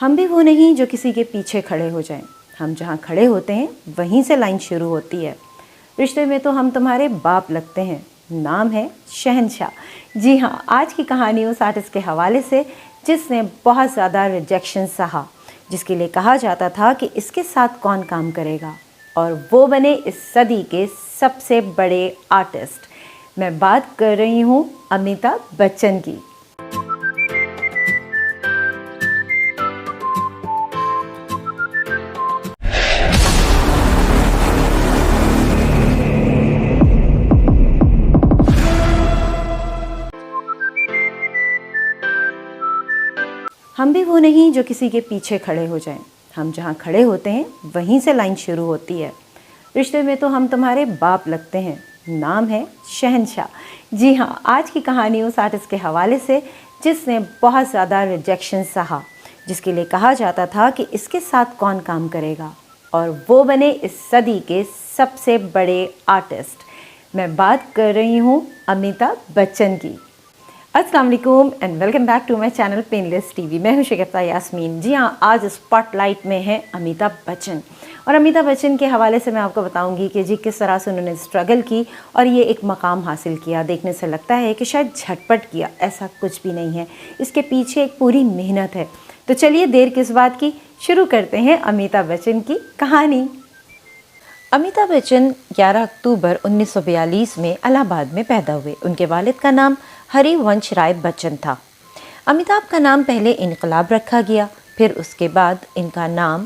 हम भी वो नहीं जो किसी के पीछे खड़े हो जाएं। हम जहाँ खड़े होते हैं वहीं से लाइन शुरू होती है। रिश्ते में तो हम तुम्हारे बाप लगते हैं। नाम है शहंशाह। जी हाँ, आज की कहानी उस आर्टिस्ट के हवाले से जिसने बहुत ज़्यादा रिजेक्शन सहा, जिसके लिए कहा जाता था कि इसके साथ कौन काम करेगा, और वो बने इस सदी के सबसे बड़े आर्टिस्ट। मैं बात कर रही हूँ अमिताभ बच्चन की। हम भी वो नहीं जो किसी के पीछे खड़े हो जाएं। हम जहाँ खड़े होते हैं वहीं से लाइन शुरू होती है। रिश्ते में तो हम तुम्हारे बाप लगते हैं। नाम है शहंशाह। जी हाँ, आज की कहानी उस आर्टिस्ट के हवाले से जिसने बहुत ज़्यादा रिजेक्शन सहा, जिसके लिए कहा जाता था कि इसके साथ कौन काम करेगा, और वो बने इस सदी के सबसे बड़े आर्टिस्ट। मैं बात कर रही हूँ अमिताभ बच्चन की। अस्सलाम वालेकुम and welcome back to my channel Painless TV. मैं हूं शगुफ्ता यास्मीन। जी हाँ, आज स्पॉटलाइट में है अमिताभ बच्चन, और अमिताभ बच्चन के हवाले से मैं आपको बताऊंगी कि जी किस तरह से उन्होंने स्ट्रगल की और ये एक मकाम हासिल किया। देखने से लगता है कि शायद झटपट किया, ऐसा कुछ भी नहीं है। इसके पीछे एक पूरी मेहनत है। तो चलिए देर किस बात की, शुरू करते हैं अमिताभ बच्चन की कहानी। अमिताभ बच्चन 11 अक्टूबर 1942 में इलाहाबाद में पैदा हुए। उनके वालिद का नाम हरिवंश राय बच्चन था। अमिताभ का नाम पहले इनकलाब रखा गया, फिर उसके बाद इनका नाम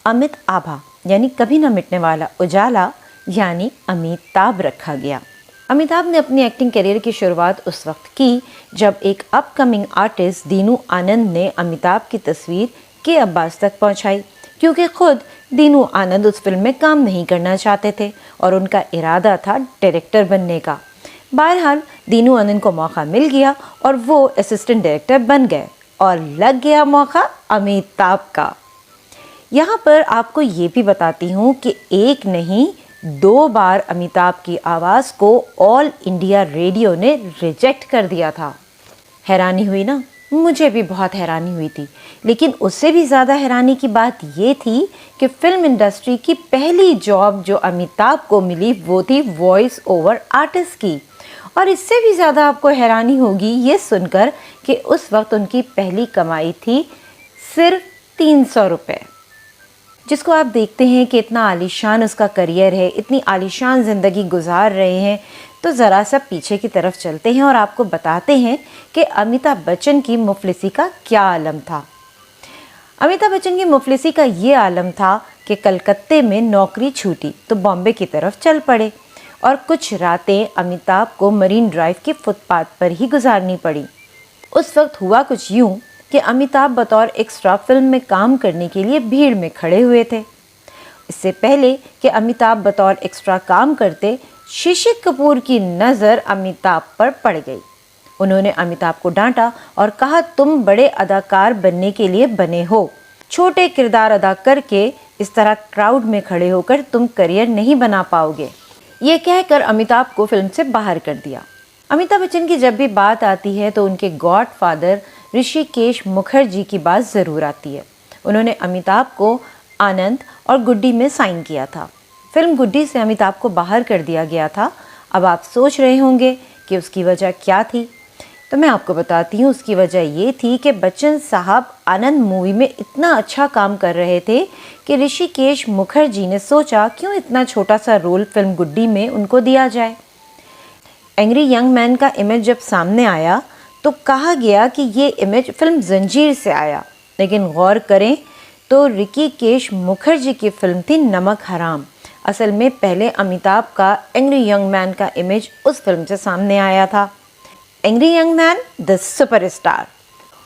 अमित आभा यानी कभी न मिटने वाला उजाला यानी अमिताभ रखा गया। अमिताभ ने अपनी एक्टिंग करियर की शुरुआत उस वक्त की जब एक अपकमिंग आर्टिस्ट दीनू आनंद ने अमिताभ की तस्वीर के अब्बास तक पहुंचाई, क्योंकि खुद दीनू आनंद उस फिल्म में काम नहीं करना चाहते थे और उनका इरादा था डायरेक्टर बनने का। बहरहाल दीनू आनंद को मौका मिल गया और वो असिस्टेंट डायरेक्टर बन गए, और लग गया मौका अमिताभ का। यहाँ पर आपको ये भी बताती हूँ कि एक नहीं 2 बार अमिताभ की आवाज़ को ऑल इंडिया रेडियो ने रिजेक्ट कर दिया था। हैरानी हुई ना? मुझे भी बहुत हैरानी हुई थी, लेकिन उससे भी ज़्यादा हैरानी की बात ये थी कि फिल्म इंडस्ट्री की पहली जॉब जो अमिताभ को मिली वो थी वॉइस ओवर आर्टिस्ट की। और इससे भी ज़्यादा आपको हैरानी होगी ये सुनकर कि उस वक्त उनकी पहली कमाई थी सिर्फ 300 रुपये, जिसको आप देखते हैं कि इतना आलीशान उसका करियर है, इतनी आलीशान ज़िंदगी गुजार रहे हैं। तो ज़रा सा पीछे की तरफ चलते हैं और आपको बताते हैं कि अमिताभ बच्चन की मुफलिसी का क्या आलम था। अमिताभ बच्चन की मुफलिसी का ये आलम था कि कलकत्ते में नौकरी छूटी तो बॉम्बे की तरफ चल पड़े, और कुछ रातें अमिताभ को मरीन ड्राइव के फुटपाथ पर ही गुजारनी पड़ी। उस वक्त हुआ कुछ यूँ कि अमिताभ बतौर एक्स्ट्रा फिल्म में काम करने के लिए भीड़ में खड़े हुए थे। इससे पहले कि अमिताभ बतौर एक्स्ट्रा काम करते, शशि कपूर की नज़र अमिताभ पर पड़ गई। उन्होंने अमिताभ को डांटा और कहा, तुम बड़े अदाकार बनने के लिए बने हो, छोटे किरदार अदा करके इस तरह क्राउड में खड़े होकर तुम करियर नहीं बना पाओगे। ये कहकर अमिताभ को फिल्म से बाहर कर दिया। अमिताभ बच्चन की जब भी बात आती है तो उनके गॉडफादर ऋषिकेश मुखर्जी की बात ज़रूर आती है। उन्होंने अमिताभ को आनंद और गुड्डी में साइन किया था। फिल्म गुड्डी से अमिताभ को बाहर कर दिया गया था। अब आप सोच रहे होंगे कि उसकी वजह क्या थी, तो मैं आपको बताती हूँ। उसकी वजह ये थी कि बच्चन साहब आनंद मूवी में इतना अच्छा काम कर रहे थे कि ऋषिकेश मुखर्जी ने सोचा क्यों इतना छोटा सा रोल फिल्म गुड्डी में उनको दिया जाए। एंग्री यंग मैन का इमेज जब सामने आया तो कहा गया कि ये इमेज फिल्म जंजीर से आया, लेकिन गौर करें तो ऋषिकेश मुखर्जी की फिल्म थी नमक हराम। असल में पहले अमिताभ का एंग्री यंग मैन का इमेज उस फिल्म से सामने आया था। Angry young man the superstar.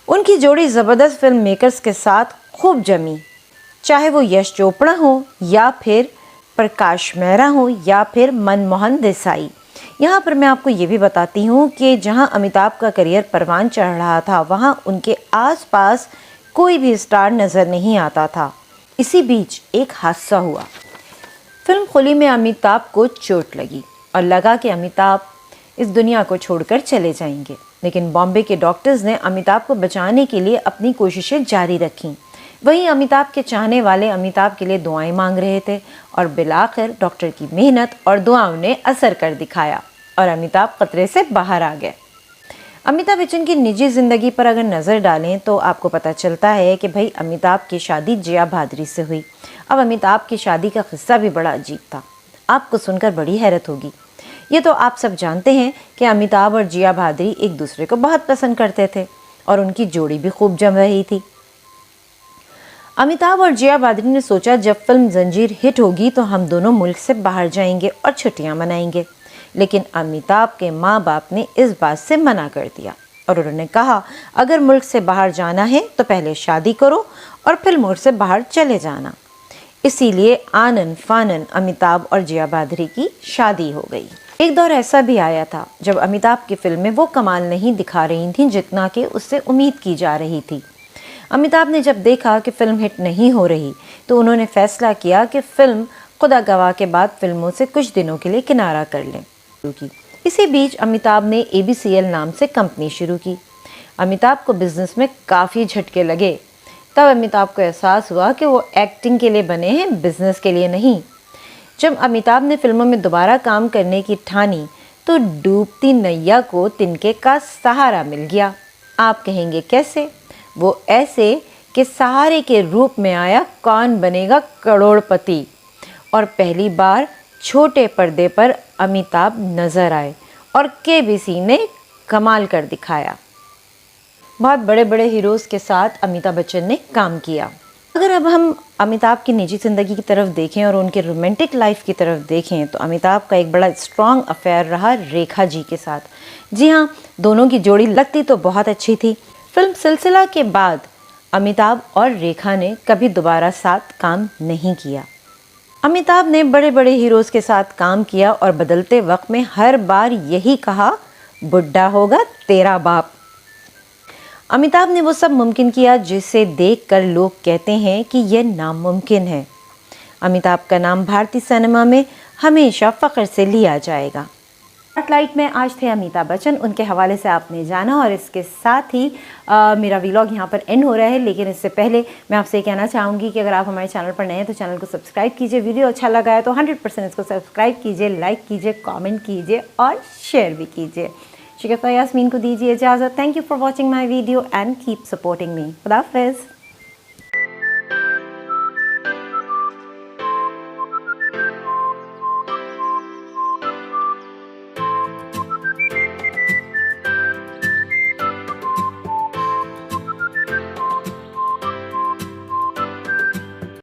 उनकी जोड़ी ज़बरदस्त फिल्म मेकर्स के साथ खूब जमी, चाहे वो यश चोपड़ा हो या फिर प्रकाश मेहरा हो या फिर मनमोहन देसाई। यहाँ पर मैं आपको ये भी बताती हूँ कि जहाँ अमिताभ का करियर परवान चढ़ रहा था वहाँ उनके आसपास कोई भी स्टार नज़र नहीं आता था। इसी बीच एक हादसा हुआ। फिल्म खुली में अमिताभ को चोट लगी और लगा कि अमिताभ इस दुनिया को छोड़कर चले जाएंगे, लेकिन बॉम्बे के डॉक्टर्स ने अमिताभ को बचाने के लिए अपनी कोशिशें जारी रखीं। वहीं अमिताभ के चाहने वाले अमिताभ के लिए दुआएं मांग रहे थे और बिलाखिर डॉक्टर की मेहनत और दुआओं ने असर कर दिखाया और अमिताभ खतरे से बाहर आ गए। अमिताभ बच्चन की निजी ज़िंदगी पर अगर नज़र डालें तो आपको पता चलता है कि भाई अमिताभ की शादी जया भादरी से हुई। अब अमिताभ की शादी का किस्सा भी बड़ा अजीब था, आपको सुनकर बड़ी हैरत होगी। ये तो आप सब जानते हैं कि अमिताभ और जया भादरी एक दूसरे को बहुत पसंद करते थे और उनकी जोड़ी भी खूब जम रही थी। अमिताभ और जया भादरी ने सोचा जब फिल्म जंजीर हिट होगी तो हम दोनों मुल्क से बाहर जाएंगे और छुट्टियां मनाएंगे, लेकिन अमिताभ के माँ बाप ने इस बात से मना कर दिया और उन्होंने कहा अगर मुल्क से बाहर जाना है तो पहले शादी करो और फिर मुल्क से बाहर चले जाना। इसीलिए आनन फानन अमिताभ और जया भादरी की शादी हो गई। एक दौर ऐसा भी आया था जब अमिताभ की फिल्में वो कमाल नहीं दिखा रही थीं जितना कि उससे उम्मीद की जा रही थी। अमिताभ ने जब देखा कि फिल्म हिट नहीं हो रही तो उन्होंने फैसला किया कि फिल्म खुदा गवाह के बाद फिल्मों से कुछ दिनों के लिए किनारा कर लें। इसी बीच अमिताभ ने ABCL नाम से कंपनी शुरू की। अमिताभ को बिजनेस में काफ़ी झटके लगे। तब अमिताभ को एहसास हुआ कि वो एक्टिंग के लिए बने हैं, बिजनेस के लिए नहीं। जब अमिताभ ने फिल्मों में दोबारा काम करने की ठानी तो डूबती नैया को तिनके का सहारा मिल गया। आप कहेंगे कैसे? वो ऐसे कि सहारे के रूप में आया कौन बनेगा करोड़पति और पहली बार छोटे पर्दे पर अमिताभ नजर आए और KBC ने कमाल कर दिखाया। बहुत बड़े बड़े हीरोज़ के साथ अमिताभ बच्चन ने काम किया। अगर अब हम अमिताभ की निजी ज़िंदगी की तरफ देखें और उनके रोमांटिक लाइफ की तरफ देखें तो अमिताभ का एक बड़ा स्ट्रॉन्ग अफेयर रहा रेखा जी के साथ। जी हाँ, दोनों की जोड़ी लगती तो बहुत अच्छी थी। फिल्म सिलसिला के बाद अमिताभ और रेखा ने कभी दोबारा साथ काम नहीं किया। अमिताभ ने बड़े बड़े हीरोज़ के साथ काम किया और बदलते वक्त में हर बार यही कहा, बुढ़ा होगा तेरा बाप। अमिताभ ने वो सब मुमकिन किया जिसे देखकर लोग कहते हैं कि यह नामुमकिन है। अमिताभ का नाम भारतीय सिनेमा में हमेशा फ़ख्र से लिया जाएगा। स्पॉटलाइट में आज थे अमिताभ बच्चन, उनके हवाले से आपने जाना और इसके साथ ही मेरा व्लॉग यहाँ पर एंड हो रहा है। लेकिन इससे पहले मैं आपसे कहना चाहूँगी कि अगर आप हमारे चैनल पर नए हैं तो चैनल को सब्सक्राइब कीजिए। वीडियो अच्छा लगा है तो 100% इसको सब्सक्राइब कीजिए, लाइक कीजिए, कमेंट कीजिए और शेयर भी कीजिए। शिकस्त यास्मीन को दीजिए इजाज़त। Thank you for watching my video and keep supporting me. खुदा हाफ़िज़।